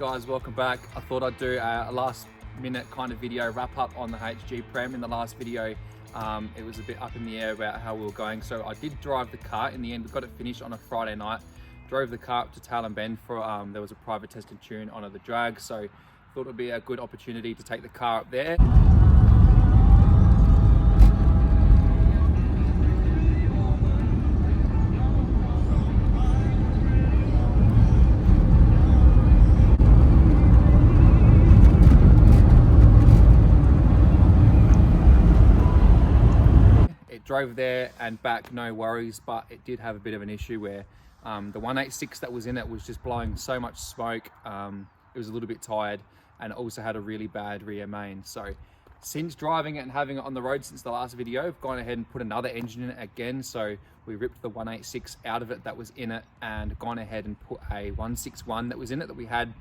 guys, welcome back. I thought I'd do a last minute kind of video wrap up on the HG Prem. In the last video it was a bit up in the air about how we were going, so I did drive the car. In the end we got it finished on a Friday night. Drove the car up to Tailem Bend for there was a private test and tune on the drag, so thought it would be a good opportunity to take the car up there. Drove there and back, no worries, but it did have a bit of an issue where the 186 that was in it was just blowing so much smoke. It was a little bit tired and it also had a really bad rear main. So since driving it and having it on the road since the last video, I've gone ahead and put another engine in it again. So we ripped the 186 out of it that was in it and gone ahead and put a 161 that was in it that we had.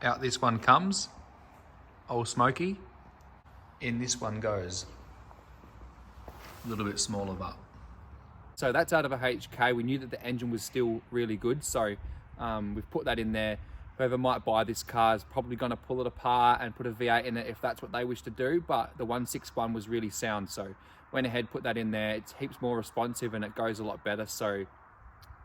Out this one comes, old Smokey. In this one goes. A little bit smaller, but. So that's out of a HK. We knew that the engine was still really good, so we've put that in there. Whoever might buy this car is probably going to pull it apart and put a V8 in it if that's what they wish to do, but the 161 was really sound, so went ahead, put that in there. It's heaps more responsive and it goes a lot better. So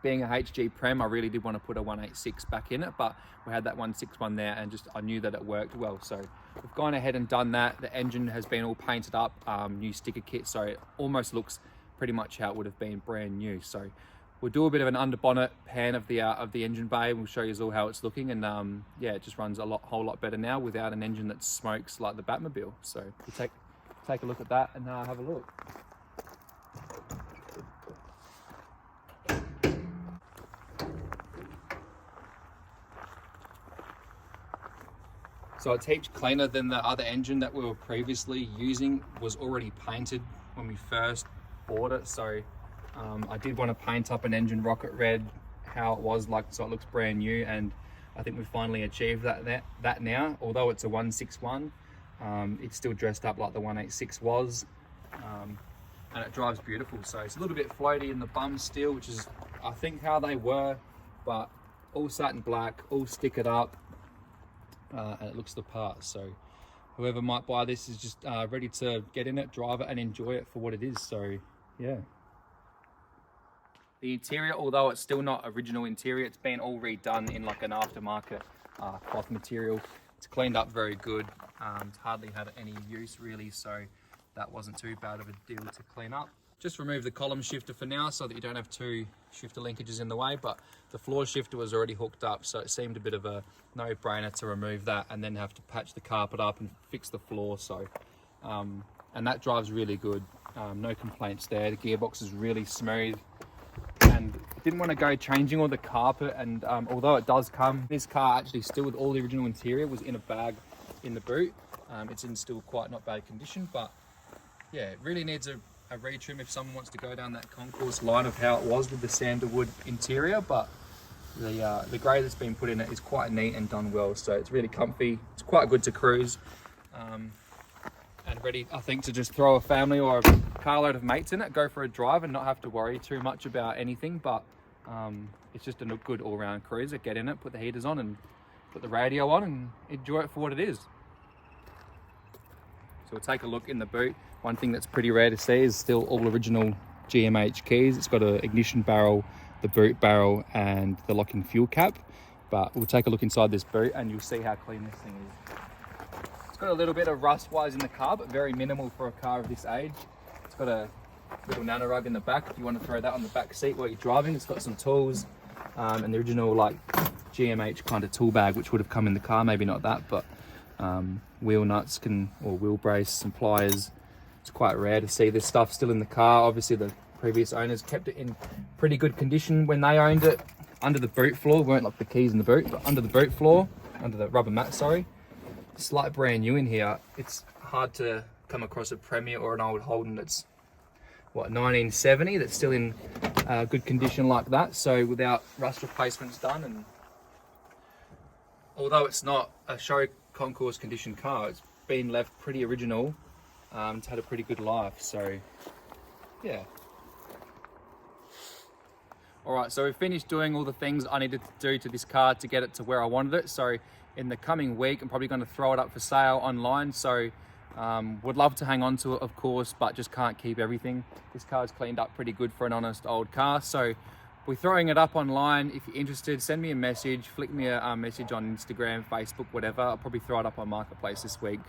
being a HG Prem, I really did want to put a 186 back in it, but we had that 161 there and just I knew that it worked well. So we've gone ahead and done that. The engine has been all painted up, new sticker kit, so it almost looks pretty much how it would have been brand new. So we'll do a bit of an under bonnet pan of the engine bay. We'll show you all how it's looking, and yeah, it just runs a whole lot better now without an engine that smokes like the Batmobile. So we'll take a look at that and have a look. So it's heaps cleaner than the other engine that we were previously using. Was already painted when we first bought it. So I did want to paint up an engine rocket red, how it was like, so it looks brand new. And I think we finally achieved that now. Although it's a 161, it's still dressed up like the 186 was. And it drives beautiful. So it's a little bit floaty in the bum still, which is I think how they were, but all satin black, all stickered up. And it looks the part, so whoever might buy this is just ready to get in it, drive it and enjoy it for what it is. So yeah, the interior, although it's still not original interior, it's been all redone in like an aftermarket cloth material. It's cleaned up very good. It's hardly had any use really, so that wasn't too bad of a deal to clean up. Just remove the column shifter for now so that you don't have two shifter linkages in the way, but the floor shifter was already hooked up, so it seemed a bit of a no-brainer to remove that and then have to patch the carpet up and fix the floor. So and that drives really good, no complaints there. The gearbox is really smooth, and didn't want to go changing all the carpet, and although it does come, this car actually still with all the original interior was in a bag in the boot. It's in still quite not bad condition, but yeah, it really needs a retrim if someone wants to go down that concourse line of how it was with the sandalwood interior. But the grey that's been put in it is quite neat and done well, so it's really comfy. It's quite good to cruise, and ready, I think, to just throw a family or a carload of mates in it, go for a drive and not have to worry too much about anything. But it's just a good all-round cruiser. Get in it, put the heaters on and put the radio on and enjoy it for what it is. So we'll take a look in the boot. One thing that's pretty rare to see is still all original GMH keys. It's got an ignition barrel, the boot barrel and the locking fuel cap. But we'll take a look inside this boot and you'll see how clean this thing is. It's got a little bit of rust wise in the car, but very minimal for a car of this age. It's got a little nano rug in the back if you want to throw that on the back seat while you're driving. It's got some tools and the original like GMH kind of tool bag, which would have come in the car, maybe not that, but wheel nuts or wheel brace, some pliers. It's quite rare to see this stuff still in the car. Obviously the previous owners kept it in pretty good condition when they owned it. Under the boot floor, weren't like the keys in the boot, but under the boot floor, under the rubber mat, sorry. It's like brand new in here. It's hard to come across a Premier or an old Holden that's, what, 1970, that's still in good condition like that. So without rust replacements done, and although it's not a show concourse condition car, it's been left pretty original. It's had a pretty good life, so yeah. All right, so we've finished doing all the things I needed to do to this car to get it to where I wanted it. So in the coming week, I'm probably going to throw it up for sale online. So would love to hang on to it, of course, but just can't keep everything. This car's cleaned up pretty good for an honest old car. So we're throwing it up online. If you're interested, send me a message, flick me a message on Instagram, Facebook, whatever. I'll probably throw it up on Marketplace this week.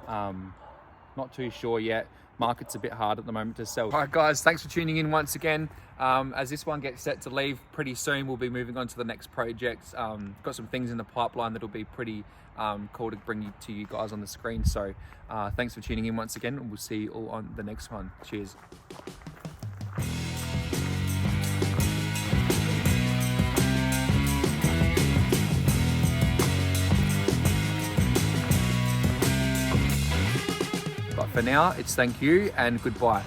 Not too sure yet. Market's a bit hard at the moment to sell. All right, guys, thanks for tuning in once again. As this one gets set to leave pretty soon, we'll be moving on to the next project. Got some things in the pipeline that'll be pretty cool to bring to you guys on the screen. So thanks for tuning in once again, and we'll see you all on the next one. Cheers. But for now, it's thank you and goodbye.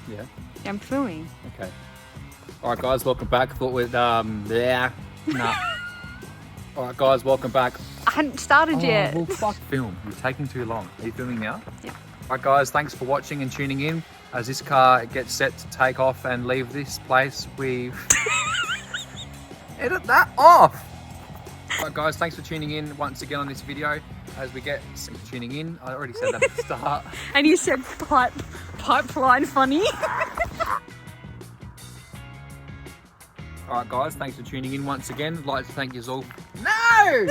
Yeah. I'm filming. Okay. All right, guys, welcome back. I thought we'd yeah. Nah. All right, guys, welcome back. I hadn't started yet. Well, fuck film. You're taking too long. Are you filming now? Yeah. All right, guys, thanks for watching and tuning in. As this car gets set to take off and leave this place, we edit that off. All right, guys, thanks for tuning in once again on this video. As we get tuning in, I already said that at the start. And you said pipeline funny. All right, guys, thanks for tuning in once again. I'd like to thank you all. No!